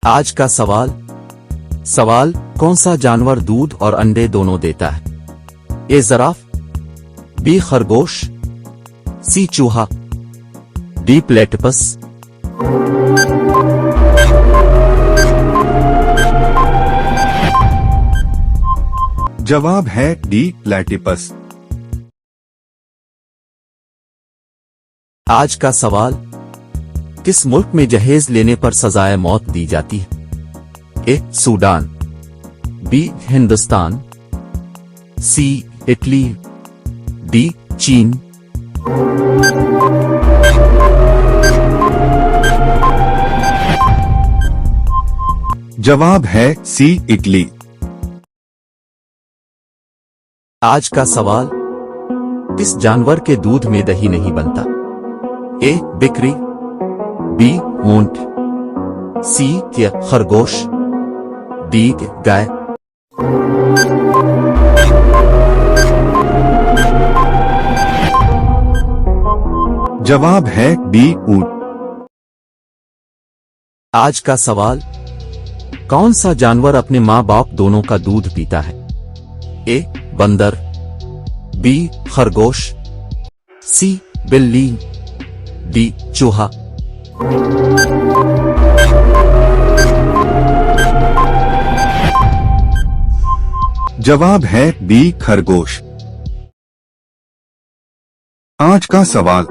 आज का सवाल कौन सा जानवर दूध और अंडे दोनों देता है? ए जिराफ, बी खरगोश, सी चूहा, डी प्लेटिपस। जवाब है डी प्लेटिपस। आज का सवाल, किस मुल्क में जहेज लेने पर सजाए मौत दी जाती है? ए सूडान, बी हिंदुस्तान, सी इटली, डी चीन। जवाब है सी इटली। आज का सवाल, किस जानवर के दूध में दही नहीं बनता? ए बकरी, बी ऊंट, सी खरगोश, डी गाय। जवाब है बी ऊंट। आज का सवाल, कौन सा जानवर अपने माँ बाप दोनों का दूध पीता है? ए बंदर, बी खरगोश, सी बिल्ली, डी चूहा। जवाब है बी खरगोश। आज का सवाल,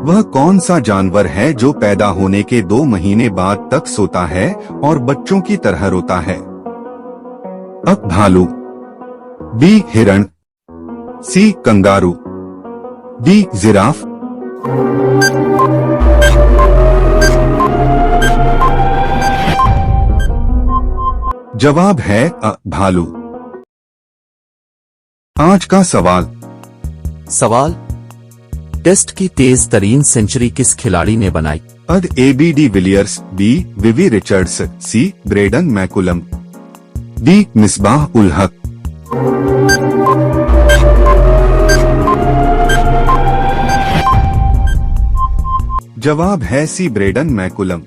वह कौन सा जानवर है जो पैदा होने के 2 महीने बाद तक सोता है और बच्चों की तरह रोता है? अ भालू, बी हिरण, सी कंगारू, डी जिराफ। जवाब है अ भालू। आज का सवाल, टेस्ट की तेज तरीन सेंचुरी किस खिलाड़ी ने बनाई? अद A de Villiers, B Viv Richards, C Brendon McCullum, D Misbah ul Haq. जवाब है सी ब्रेडन मैकुलम।